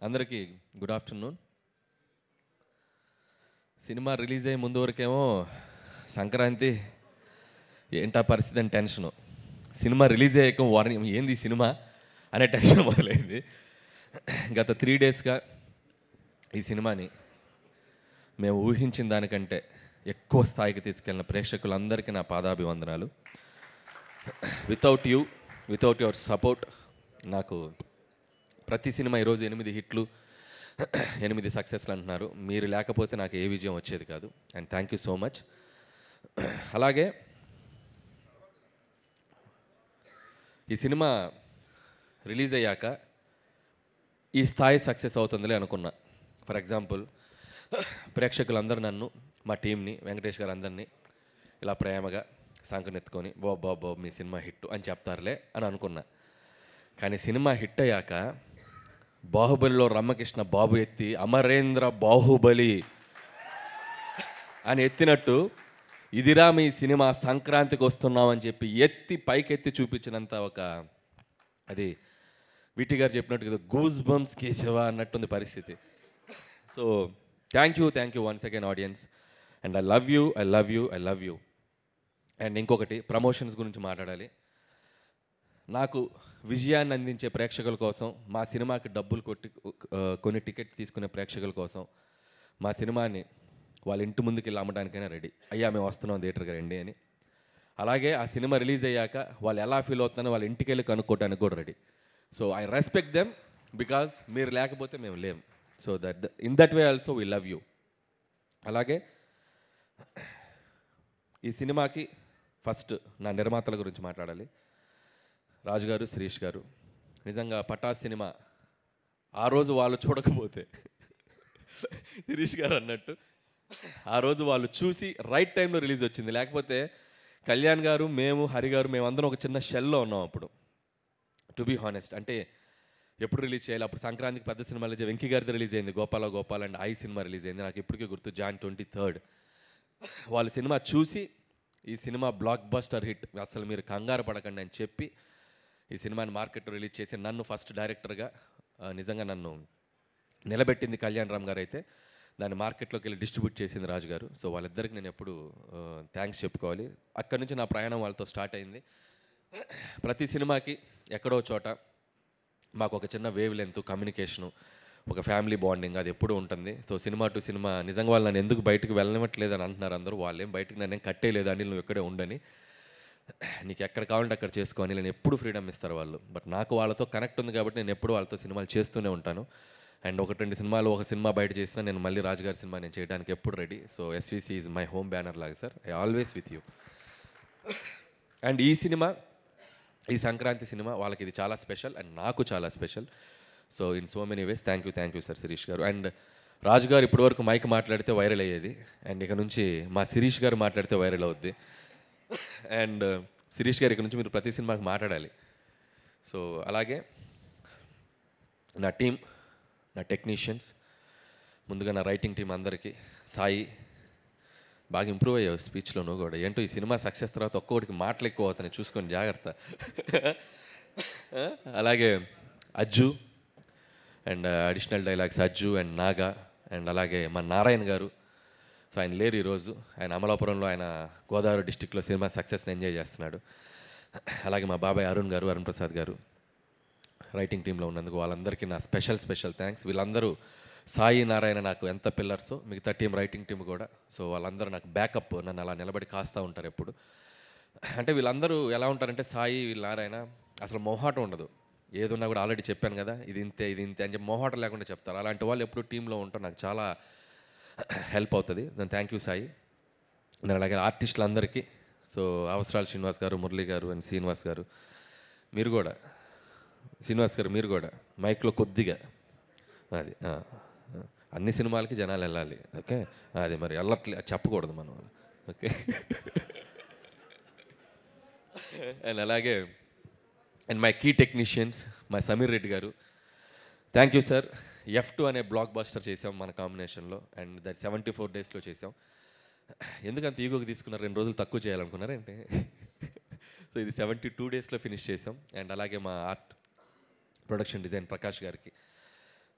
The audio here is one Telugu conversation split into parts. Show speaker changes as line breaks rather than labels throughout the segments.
అందరికీ గుడ్ ఆఫ్టర్నూన్. సినిమా రిలీజ్ అయ్యే ముందు వరకేమో సంక్రాంతి ఏంటా పరిస్థితి అని టెన్షను. సినిమా రిలీజ్ అయ్యాక వార్నింగ్ ఏంది సినిమా అనే టెన్షన్ మొదలైంది. గత 3 డేస్గా ఈ సినిమాని మేము ఊహించిన దానికంటే ఎక్కువ స్థాయికి తీసుకెళ్ళిన ప్రేక్షకులందరికీ నా పాదాభివందనాలు. వితౌట్ యువర్ సపోర్ట్ నాకు ప్రతి సినిమా ఈరోజు 8 హిట్లు 8 సక్సెస్లు అంటున్నారు. మీరు లేకపోతే నాకు ఏ విజయం వచ్చేది కాదు. And thank you so much. అలాగే ఈ సినిమా రిలీజ్ అయ్యాక ఈ స్థాయి సక్సెస్ అవుతుందిలే అనుకున్నా. ఫర్ ఎగ్జాంపుల్ ప్రేక్షకులందరూ నన్ను, మా టీంని, వెంకటేష్ గారు అందరినీ ఇలా ప్రేమగా సంకనెత్తుకొని బాబు మీ సినిమా హిట్ అని చెప్తారులే అని అనుకున్నా. కానీ సినిమా హిట్ అయ్యాక బాహుబలిలో రమ్మకృష్ణ బాబు ఎత్తి అమరేంద్ర బాహుబలి అని ఎత్తినట్టు ఇదిరా మీ సినిమా సంక్రాంతికి వస్తున్నామని చెప్పి ఎత్తి పైకెత్తి చూపించినంత ఒక అది విటి గారు చెప్పినట్టు గూస్ బంప్స్ కేశవా అన్నట్టుంది పరిస్థితి. So thank you once again audience. And I love you. And ఇంకొకటి ప్రమోషన్స్ గురించి మాట్లాడాలి. నాకు విజయాన్ని అందించే ప్రేక్షకుల కోసం, మా సినిమాకి డబ్బులు కొన్ని టికెట్ తీసుకునే ప్రేక్షకుల కోసం మా సినిమాని వాళ్ళ ఇంటి ముందుకు వెళ్ళి అమ్మడానికైనా రెడీ. అయ్యా మేము వస్తున్నాం థియేటర్కి రండి అని. అలాగే ఆ సినిమా రిలీజ్ అయ్యాక వాళ్ళు ఎలా ఫీల్ అవుతున్నారో వాళ్ళ ఇంటికి వెళ్ళి కనుక్కోవడానికి కూడా ready. So I respect them because మీరు లేకపోతే మేము లేం. So in that way also we love you. అలాగే ఈ సినిమాకి ఫస్ట్ నా నిర్మాతల గురించి మాట్లాడాలి. రాజు గారు, శిరీష్ గారు. నిజంగా పటాస్ సినిమా ఆ రోజు వాళ్ళు చూడకపోతే శిరీష్ గారు అన్నట్టు ఆ రోజు వాళ్ళు చూసి రైట్ టైంలో రిలీజ్ వచ్చింది. లేకపోతే కళ్యాణ్ గారు, మేము, హరి గారు, మేమందరం ఒక చిన్న షెల్లో ఉన్నాం అప్పుడు. టు బీ హానెస్ట్, అంటే ఎప్పుడు రిలీజ్ చేయాలి. అప్పుడు సంక్రాంతికి పెద్ద సినిమా రిలీజ్, వెంకీ గారిది రిలీజ్ అయింది, Gopal and I cinema release అయింది. నాకు ఇప్పటికీ గుర్తు, Jan 23rd. వాళ్ళ సినిమా చూసి ఈ సినిమా బ్లాక్ బస్టర్ హిట్, అసలు మీరు కంగారు పడకండి అని చెప్పి ఈ సినిమాని మార్కెట్లో రిలీజ్ చేసి నన్ను ఫస్ట్ డైరెక్టర్గా నిజంగా నన్ను నిలబెట్టింది కళ్యాణ్ రామ్ గారు. అయితే దాన్ని మార్కెట్లోకి వెళ్ళి డిస్ట్రిబ్యూట్ చేసింది రాజు గారు. సో వాళ్ళిద్దరికి నేను ఎప్పుడు థ్యాంక్స్ చెప్పుకోవాలి. అక్కడి నుంచి నా ప్రయాణం వాళ్ళతో స్టార్ట్ అయింది. ప్రతి సినిమాకి ఎక్కడో చోట మాకు ఒక చిన్న వేవ్ లెంత్, కమ్యూనికేషను, ఒక ఫ్యామిలీ బాండింగ్ అది ఎప్పుడూ ఉంటుంది. సో సినిమా టు సినిమా నిజంగా వాళ్ళు నన్ను ఎందుకు బయటకు వెళ్ళనివ్వట్లేదు అని అంటున్నారు అందరూ. వాళ్ళేం బయటకు నన్ను ఏం కట్టేయలేదు అని, నువ్వు ఇక్కడే ఉండని, నీకు ఎక్కడ కావాలంటే అక్కడ చేసుకొని నేను ఎప్పుడు ఫ్రీడమ్ ఇస్తారు వాళ్ళు. బట్ నాకు వాళ్ళతో కనెక్ట్ ఉంది కాబట్టి నేను ఎప్పుడు వాళ్ళతో సినిమాలు చేస్తూనే ఉంటాను. అండ్ 1-2 సినిమాలు, ఒక సినిమా బయట చేసినా నేను మళ్ళీ రాజుగారి సినిమా నేను చేయడానికి ఎప్పుడు ready. So SVC is my home banner లాగా sir, I always with you. And ఈ సినిమా, ఈ సంక్రాంతి సినిమా వాళ్ళకి ఇది చాలా స్పెషల్ అండ్ నాకు చాలా special. So in so many ways thank you sir Sirish గారు. అండ్ రాజు గారు ఇప్పటివరకు మైక్ మాట్లాడితే వైరల్ అయ్యేది, అండ్ ఇక నుంచి మా శిరీష్ గారు మాట్లాడితే వైరల్ అవుద్ది. అండ్ శిరీష్ గారు ఇక్కడ నుంచి మీరు ప్రతి సినిమాకి మాట్లాడాలి. సో అలాగే నా టీం, నా టెక్నీషియన్స్, ముందుగా నా రైటింగ్ టీం అందరికీ. సాయి, బాగా ఇంప్రూవ్ అయ్యావు స్పీచ్లో నువ్వు కూడా. ఏంటో ఈ సినిమా సక్సెస్ తర్వాత ఒక్కొక్కటికి మాటలు ఎక్కువ అవుతాయి, చూసుకొని జాగ్రత్త. అలాగే Ajju and additional dialogues Ajju and Naga. And అలాగే మా నారాయణ గారు. సో ఆయన లేరు ఈరోజు, ఆయన అమలాపురంలో, ఆయన గోదావరి డిస్టిక్లో సినిమా సక్సెస్ని ఎంజాయ్ చేస్తున్నాడు. అలాగే మా బాబాయ్ అరుణ్ ప్రసాద్ గారు రైటింగ్ టీంలో ఉన్నందుకు వాళ్ళందరికీ నా స్పెషల్ థ్యాంక్స్. వీళ్ళందరూ, సాయి, నారాయణ నాకు ఎంత పిల్లర్సో మిగతా టీం, రైటింగ్ టీం కూడా. సో వాళ్ళందరూ నాకు బ్యాకప్, నన్ను అలా నిలబడి కాస్తూ ఉంటారు ఎప్పుడు. అంటే వీళ్ళందరూ ఎలా ఉంటారంటే, సాయి, వీళ్ళ నారాయణ అసలు మొహాటం ఉండదు. ఏదున్నా కూడా ఆల్రెడీ చెప్పాను కదా, ఇది ఇంతే అని చెప్పి మొహాటం లేకుండా చెప్తారు. అలాంటి వాళ్ళు ఎప్పుడు టీంలో ఉంటారు, నాకు చాలా హెల్ప్ అవుతుంది. దాని థ్యాంక్ యూ సాయి. నేను అలాగే ఆర్టిస్టులందరికీ, సో అవసరాలు శ్రీనివాస్ గారు, మురళి గారు అండ్ శ్రీనివాస్ గారు, మీరు కూడా, శ్రీనివాస్ గారు మీరు కూడా మైక్లో కొద్దిగా అది అన్ని సినిమాలకి జనాలు వెళ్ళాలి, ఓకే. అది మరి వెళ్ళట్లే చెప్పకూడదు మనం, ఓకే. అండ్ అలాగే and my key technicians, my Sameer Reddy గారు, థ్యాంక్ యూ సార్. F2 అనే బ్లాక్ బస్టర్ చేసాం మన కాంబినేషన్లో, అండ్ దట్ 74 డేస్లో చేసాం. ఎందుకంత ఈగోకి తీసుకున్నారు, 2 రోజులు తక్కువ చేయాలనుకున్నారంటే. సో ఇది 72 డేస్లో ఫినిష్ చేసాం. అండ్ అలాగే మా ఆర్ట్ ప్రొడక్షన్ డిజైన్ ప్రకాష్ గారికి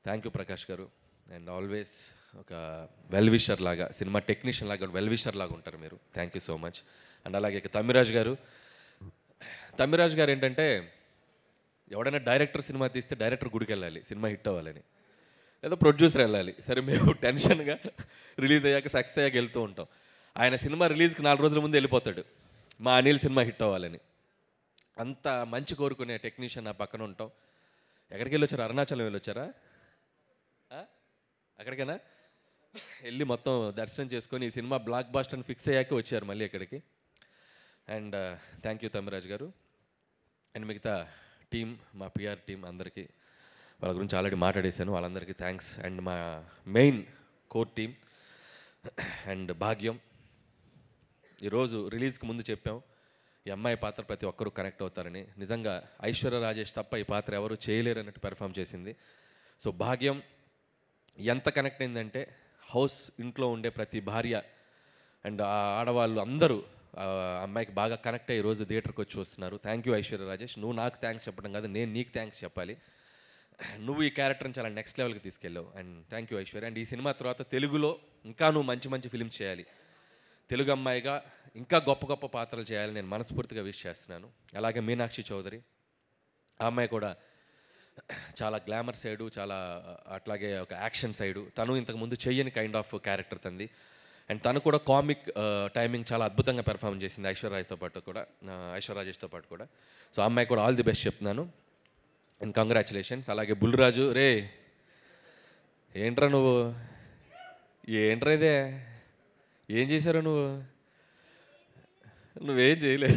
థ్యాంక్ యూ ప్రకాష్ గారు. అండ్ ఆల్వేస్ ఒక వెల్ విషర్ లాగా, సినిమా టెక్నీషియన్ లాగా వెల్ విషర్ లాగా ఉంటారు మీరు. Thank you so much. And అలాగే ఇక తమ్మిరాజు గారు ఏంటంటే, ఎవడైనా డైరెక్టర్ సినిమా తీస్తే డైరెక్టర్ గుడికి వెళ్ళాలి సినిమా హిట్ అవ్వాలని, లేదా ప్రొడ్యూసర్ వెళ్ళాలి. సరే, మేము టెన్షన్గా రిలీజ్ అయ్యాక సక్సెస్ అయ్యాక వెళ్తూ ఉంటాం. ఆయన సినిమా రిలీజ్కి 4 రోజుల ముందు వెళ్ళిపోతాడు, మా అనిల్ సినిమా హిట్ అవ్వాలని. అంత మంచి కోరుకునే టెక్నీషియన్ నా పక్కన ఉంటాం. ఎక్కడికి వెళ్ళొచ్చారు? అరుణాచలం వెళ్ళొచ్చారా? అక్కడికైనా వెళ్ళి మొత్తం దర్శనం చేసుకొని ఈ సినిమా బ్లాక్ బాస్టర్ అని ఫిక్స్ అయ్యాక వచ్చారు మళ్ళీ ఇక్కడికి. అండ్ థ్యాంక్ యూ తమ్మిరాజు గారు. అండ్ మిగతా టీం, మా పిఆర్ టీం అందరికీ, వాళ్ళ గురించి ఆల్రెడీ మాట్లాడేశాను, వాళ్ళందరికీ థ్యాంక్స్. అండ్ మా మెయిన్ కోర్ టీం అండ్ భాగ్యం. ఈరోజు రిలీజ్కి ముందు చెప్పాం, ఈ అమ్మాయి పాత్ర ప్రతి ఒక్కరూ కనెక్ట్ అవుతారని. నిజంగా ఐశ్వర్య రాజేష్ తప్ప ఈ పాత్ర ఎవరు చేయలేరు అన్నట్టు పెర్ఫామ్ చేసింది. సో భాగ్యం ఎంత కనెక్ట్ అయిందంటే, హౌస్ ఇంట్లో ఉండే ప్రతి భార్య అండ్ ఆడవాళ్ళు అందరూ అమ్మాయికి బాగా కనెక్ట్ అయ్యి ఈరోజు థియేటర్కి వచ్చి వస్తున్నారు. Thank you Aishwarya Rajesh. నువ్వు నాకు థ్యాంక్స్ చెప్పడం కాదు, నేను నీకు థ్యాంక్స్ చెప్పాలి. నువ్వు ఈ క్యారెక్టర్ని చాలా నెక్స్ట్ లెవెల్కి తీసుకెళ్ళావు. And thank you Aishwarya. And ఈ సినిమా తర్వాత తెలుగులో ఇంకా నువ్వు మంచి మంచి ఫిల్మ్స్ చేయాలి, తెలుగు అమ్మాయిగా ఇంకా గొప్ప గొప్ప పాత్రలు చేయాలని నేను మనస్ఫూర్తిగా విష్ చేస్తున్నాను. అలాగే మీనాక్షి చౌదరి, ఆ అమ్మాయి కూడా చాలా గ్లామర్ సైడు, చాలా అట్లాగే ఒక యాక్షన్ సైడు, తను ఇంతకుముందు చెయ్యని కైండ్ ఆఫ్ క్యారెక్టర్ తంది. అండ్ తను కూడా కామిక్ టైమింగ్ చాలా అద్భుతంగా పెర్ఫామ్ చేసింది ఐశ్వర్య రాజేష్తో పాటు కూడా. సో ఆ అమ్మాయి కూడా ఆల్ ది బెస్ట్ చెప్తున్నాను. And congratulations. అలాగే బుల్లిరాజు, రే ఏంట్రా ఇదే, ఏం చేశారు నువ్వేం చేయలే,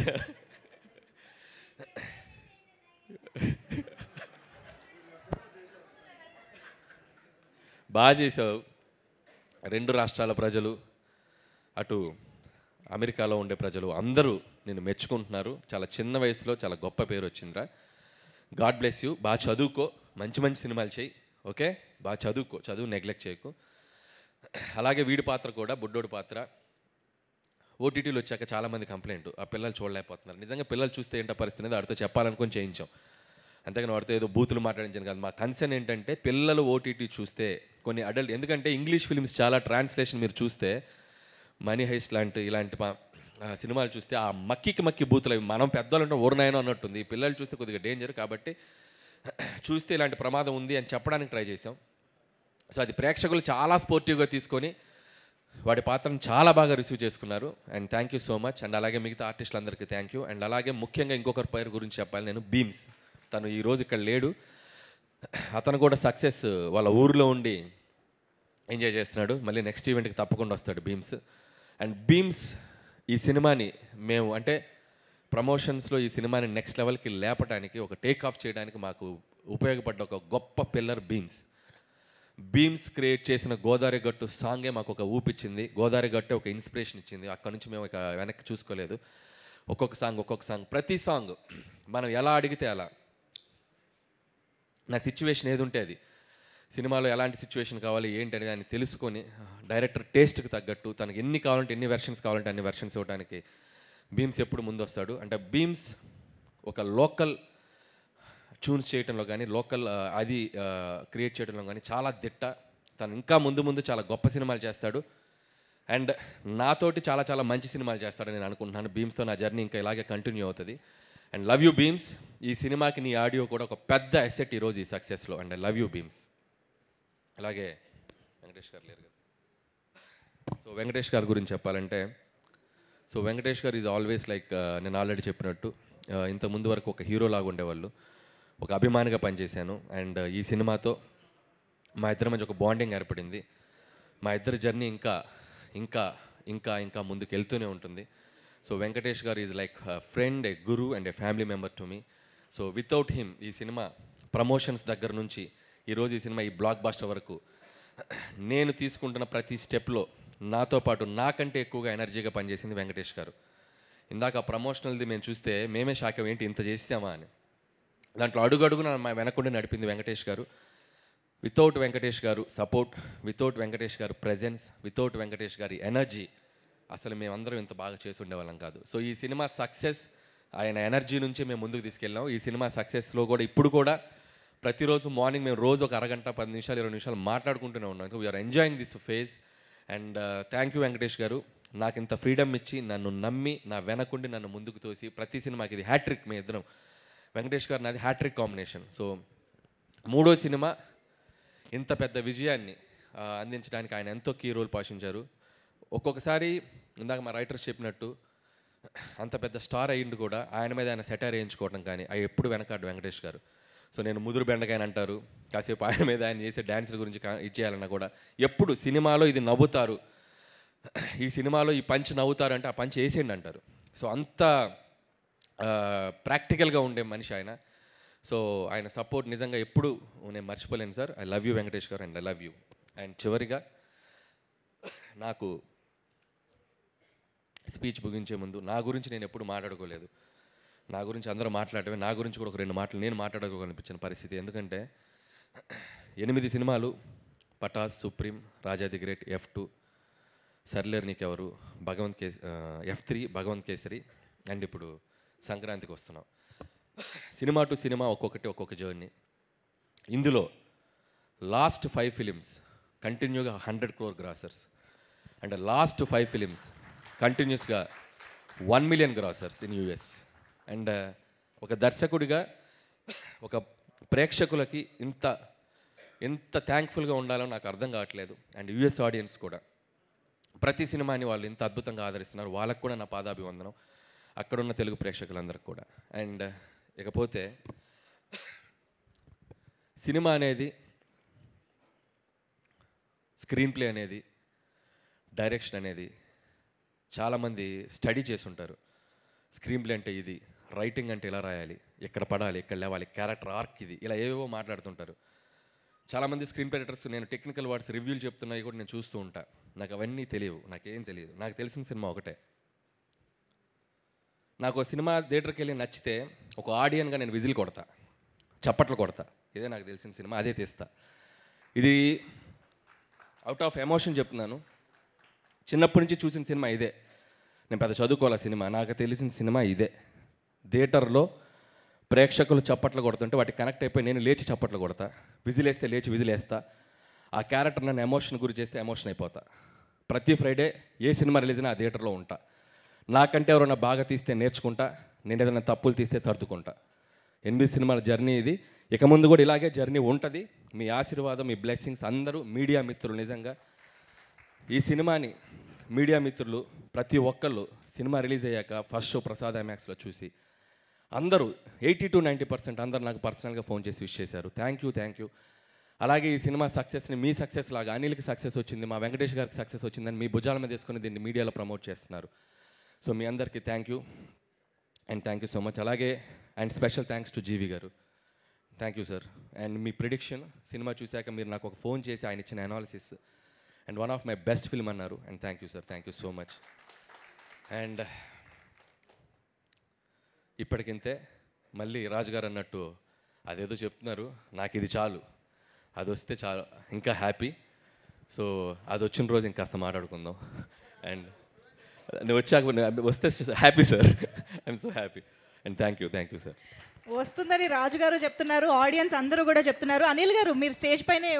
బాగా చేసావు. 2 రాష్ట్రాల ప్రజలు, అటు అమెరికాలో ఉండే ప్రజలు అందరూ నిన్ను మెచ్చుకుంటున్నారు. చాలా చిన్న వయసులో చాలా గొప్ప పేరు వచ్చిందిరా. God bless you. బాగా చదువుకో, మంచి మంచి సినిమాలు చేయి, ఓకే? బాగా చదువు నెగ్లెక్ట్ చేయకు. అలాగే వీడి పాత్ర కూడా, బుడ్డోడి పాత్ర ఓటీటీలో వచ్చాక చాలామంది కంప్లైంట్, ఆ పిల్లలు చూడలేకపోతున్నారు. నిజంగా పిల్లలు చూస్తే ఏంటో పరిస్థితి అనేది వాడితో చెప్పాలనుకొని చేయించాం, అంతేగాని వాడితో ఏదో బూతులు మాట్లాడించాను కాదు. మా కన్సర్న్ ఏంటంటే, పిల్లలు ఓటీటీ చూస్తే కొన్ని అడల్ట్, ఎందుకంటే ఇంగ్లీష్ ఫిల్మ్స్ చాలా ట్రాన్స్లేషన్ మీరు చూస్తే, మనీ హైస్ట్ ఇలాంటి సినిమాలు చూస్తే ఆ మక్కి బూతులు అవి మనం పెద్దవాళ్ళు ఊరినాయనో అన్నట్టుంది. పిల్లలు చూస్తే కొద్దిగా డేంజర్, కాబట్టి చూస్తే ఇలాంటి ప్రమాదం ఉంది అని చెప్పడానికి ట్రై చేసాం. సో అది ప్రేక్షకులు చాలా స్పోర్టివ్గా తీసుకొని వాడి పాత్రను చాలా బాగా రిసీవ్ చేసుకున్నారు. And thank you so much. And అలాగే మిగతా ఆర్టిస్టులందరికీ థ్యాంక్ యూ. అండ్ అలాగే ముఖ్యంగా ఇంకొకరి పేరు గురించి చెప్పాలి నేను, బీమ్స్. తను ఈరోజు ఇక్కడ లేడు, అతను కూడా సక్సెస్ వాళ్ళ ఊరిలో ఉండి ఎంజాయ్ చేస్తున్నాడు. మళ్ళీ నెక్స్ట్ ఈవెంట్కి తప్పకుండా వస్తాడు బీమ్స్. అండ్ బీమ్స్ ఈ సినిమాని మేము అంటే ప్రమోషన్స్లో ఈ సినిమాని నెక్స్ట్ లెవెల్కి లేపడానికి, ఒక టేక్ ఆఫ్ చేయడానికి మాకు ఉపయోగపడ్డ ఒక గొప్ప పిల్లర్ బీమ్స్ క్రియేట్ చేసిన గోదావరి గట్టు సాంగే మాకు ఒక ఊపిచ్చింది. గోదావరి గట్టే ఒక ఇన్స్పిరేషన్ ఇచ్చింది. అక్కడ నుంచి మేము ఇక వెనక్కి చూసుకోలేదు. ఒక్కొక్క సాంగ్, ప్రతి సాంగ్ మనం ఎలా అడిగితే అలా, నా సిచ్యువేషన్ ఏది ఉంటే అది, సినిమాలో ఎలాంటి సిచ్యువేషన్ కావాలి ఏంటి అనేది ఆయన తెలుసుకొని డైరెక్టర్ టేస్ట్కి తగ్గట్టు తనకి ఎన్ని కావాలంటే ఎన్ని వెర్షన్స్ కావాలంటే అన్ని వెర్షన్స్ ఇవ్వడానికి బీమ్స్ ఎప్పుడు ముందు వస్తాడు. అంటే బీమ్స్ ఒక లోకల్ ట్యూన్స్ చేయడంలో కానీ, లోకల్ అది క్రియేట్ చేయడంలో కానీ చాలా దిట్ట. తను ఇంకా ముందు చాలా గొప్ప సినిమాలు చేస్తాడు. అండ్ నాతోటి చాలా మంచి సినిమాలు చేస్తాడని నేను అనుకుంటున్నాను. బీమ్స్తో నా జర్నీ ఇంకా ఇలాగే కంటిన్యూ అవుతుంది. And love you Bheems. ఈ సినిమాకి నీ ఆడియో కూడా ఒక పెద్ద అసెట్ ఈరోజు ఈ సక్సెస్లో. And I love you Bheems. అలాగే వెంకటేష్ గారు లేరు కదా. సో వెంకటేష్ గారి గురించి చెప్పాలంటే, సో వెంకటేష్ గారు ఈజ్ ఆల్వేస్ లైక్, నేను ఆల్రెడీ చెప్పినట్టు ఇంత ముందు వరకు ఒక హీరో లాగా ఉండేవాళ్ళు, ఒక అభిమానిగా పనిచేశాను. అండ్ ఈ సినిమాతో మా ఇద్దరి మధ్య ఒక బాండింగ్ ఏర్పడింది. మా ఇద్దరి జర్నీ ఇంకా ముందుకు వెళ్తూనే ఉంటుంది. సో వెంకటేష్ గారు is like friend, A Guru and A family member to me. So without him ఈ సినిమా ప్రమోషన్స్ దగ్గర నుంచి ఈరోజు ఈ సినిమా ఈ బ్లాక్ బాస్టర్ వరకు నేను తీసుకుంటున్న ప్రతి స్టెప్లో నాతో పాటు నాకంటే ఎక్కువగా ఎనర్జీగా పనిచేసింది వెంకటేష్ గారు. ఇందాక ప్రమోషనల్ది మేము చూస్తే మేమే షాక్ ఏంటి ఇంత చేసామా అని. దాంట్లో అడుగడుగున మా వెనకుండి నడిపింది వెంకటేష్ గారు. వితౌట్ వెంకటేష్ గారు సపోర్ట్, వితౌట్ వెంకటేష్ గారు ప్రెజెన్స్, వితౌట్ వెంకటేష్ గారి ఎనర్జీ అసలు మేమందరం ఇంత బాగా చేసి ఉండేవాళ్ళం కాదు. సో ఈ సినిమా సక్సెస్ ఆయన ఎనర్జీ నుంచి మేము ముందుకు తీసుకెళ్ళాం. ఈ సినిమా సక్సెస్లో కూడా ఇప్పుడు కూడా ప్రతిరోజు మార్నింగ్ మేము రోజు ఒక అరగంట 10 నిమిషాలు 20 నిమిషాలు మాట్లాడుకుంటూనే ఉన్నాం. ఇంకా we are enjoying this phase. And thank you Venkatesh garu, నాకు ఇంత ఫ్రీడమ్ ఇచ్చి నన్ను నమ్మి నా వెనకుండి నన్ను ముందుకు తోసి ప్రతి సినిమాకి ఇది హ్యాట్రిక్. మీ ఇద్దరం వెంకటేష్ గారు నాది హ్యాట్రిక్ కాంబినేషన్. సో 3వ సినిమా ఇంత పెద్ద విజయాన్ని అందించడానికి ఆయన ఎంతో కీ రోల్ పోషించారు. ఒక్కొక్కసారి ఇందాక మా రైటర్స్ చెప్పినట్టు అంత పెద్ద స్టార్ అయ్యిండు కూడా ఆయన మీద ఆయన సెటైర్ వేయించుకోవడం కానీ అవి ఎప్పుడు వెనకాడు వెంకటేష్ గారు. సో నేను ముదురు బెండకాయని అంటారు, కాసేపు ఆయన మీద ఆయన చేసే డ్యాన్సుల గురించి ఇచ్చేయాలన్నా కూడా ఎప్పుడు సినిమాలో ఇది నవ్వుతారు, ఈ సినిమాలో ఈ పంచ్ నవ్వుతారు అంటే ఆ పంచ్ వేసేయండి అంటారు. సో అంత ప్రాక్టికల్గా ఉండే మనిషి ఆయన. సో ఆయన సపోర్ట్ నిజంగా ఎప్పుడు నేను మర్చిపోలేను sir. I love you Venkatesh garu, and I love you. And చివరిగా నాకు స్పీచ్ ముగించే ముందు నా గురించి నేను ఎప్పుడు మాట్లాడుకోలేదు. నా గురించి అందరూ మాట్లాడటమే, నా గురించి కూడా ఒక 2 మాటలు నేను మాట్లాడుకోవాలనిపించిన పరిస్థితి. ఎందుకంటే 8 సినిమాలు, Pataas, Supreme, Raja the Great, F2, Sarileru Neekevvaru, F3, Bhagavanth Kesari, and ఇప్పుడు Sankranthiki Vasthunnam. Cinema to cinema ఒక్కొక్క జర్నీ. ఇందులో లాస్ట్ 5 ఫిలిమ్స్ కంటిన్యూగా 100 crore grossers, and last 5 films కంటిన్యూస్గా 1 million grossers in US. And ఒక దర్శకుడిగా ఒక ప్రేక్షకులకి ఎంత థ్యాంక్ఫుల్గా ఉండాలో నాకు అర్థం కావట్లేదు. అండ్ US ఆడియన్స్ కూడా ప్రతి సినిమాని వాళ్ళు ఇంత అద్భుతంగా ఆదరిస్తున్నారు. వాళ్ళకు కూడా నా పాదాభివందనం, అక్కడున్న తెలుగు ప్రేక్షకులందరికీ కూడా. అండ్ ఇకపోతే సినిమా అనేది, స్క్రీన్ ప్లే అనేది, డైరెక్షన్ అనేది చాలామంది స్టడీ చేసి ఉంటారు. స్క్రీన్ ప్లే అంటే ఇది, రైటింగ్ అంటే ఇలా రాయాలి, ఎక్కడ పడాలి, ఎక్కడ లేవాలి, క్యారెక్టర్ ఆర్క్ ఇది, ఇలా ఏవేవో మాట్లాడుతుంటారు. చాలామంది స్క్రీన్ ప్లే రైటర్స్ నేను టెక్నికల్ వర్డ్స్ రివ్యూలు చెప్తున్నాయి కూడా నేను చూస్తూ ఉంటా. నాకు అవన్నీ తెలియవు, నాకేం తెలియదు. నాకు తెలిసిన సినిమా ఒకటే. నాకు సినిమా థియేటర్కి వెళ్ళి నచ్చితే ఒక ఆడియన్గా నేను విజిల్ కొడతా, చప్పట్లు కొడతా. ఇదే నాకు తెలిసిన సినిమా, అదే తీస్తా. ఇది అవుట్ ఆఫ్ ఎమోషన్ చెప్తున్నాను. చిన్నప్పటి నుంచి చూసిన సినిమా ఇదే. నేను పెద్ద చదువుకోవాలి సినిమా, నాకు తెలిసిన సినిమా ఇదే. థియేటర్లో ప్రేక్షకులు చప్పట్లు కొడుతుంటే వాటికి కనెక్ట్ అయిపోయి నేను లేచి చప్పట్లు కొడతా, విజిలేస్తే లేచి విజిలేస్తా. ఆ క్యారెక్టర్ నన్ను ఎమోషన్ గురి చేస్తే ఎమోషన్ అయిపోతా. ప్రతి ఫ్రైడే ఏ సినిమా రిలీజ్ అయినా ఆ థియేటర్లో ఉంటా. నాకంటే ఎవరైనా బాగా తీస్తే నేర్చుకుంటా, నేను ఏదైనా తప్పులు తీస్తే సర్దుకుంటా. 8 సినిమాల జర్నీ ఇది. ఇక ముందు కూడా ఇలాగే జర్నీ ఉంటుంది. మీ ఆశీర్వాదం, మీ బ్లెస్సింగ్స్ అందరూ మీడియా మిత్రులు, నిజంగా ఈ సినిమాని మీడియా మిత్రులు ప్రతి ఒక్కళ్ళు సినిమా రిలీజ్ అయ్యాక ఫస్ట్ షో ప్రసాద్ ఐమాక్స్లో చూసి అందరూ 80 to 90% అందరూ నాకు పర్సనల్గా ఫోన్ చేసి విష్ చేశారు. Thank you. అలాగే ఈ సినిమా సక్సెస్ని మీ సక్సెస్ లాగా అనిల్కి సక్సెస్ వచ్చింది, మా వెంకటేష్ గారికి సక్సెస్ వచ్చిందని మీ భుజాల మీద తీసుకొని దీన్ని మీడియాలో ప్రమోట్ చేస్తున్నారు. సో మీ అందరికీ థ్యాంక్ యూ సో మచ్. అలాగే and special thanks to GV గారు. Thank you sir. అండ్ మీ ప్రిడిక్షన్ సినిమా చూశాక మీరు నాకు ఒక ఫోన్ చేసి ఆయన ఇచ్చిన analysis and one of my best film అన్నారు. And thank you sir, thank you so much. And ఇప్పటికింతే. మళ్ళీ రాజుగారు అన్నట్టు అదేదో చెప్తున్నారు, నాకు ఇది చాలు, అది వస్తే చాలు, ఇంకా హ్యాపీ. సో అది వచ్చిన రోజు ఇంకాస్త మాట్లాడుకుందాం. అండ్ నువ్వు వచ్చాక వస్తే happy sir, I'm so happy. And thank you sir.
వస్తుందని రాజుగారు చెప్తున్నారు, ఆడియన్స్ అందరూ కూడా చెప్తున్నారు. అనిల్ గారు మీరు స్టేజ్ పైనే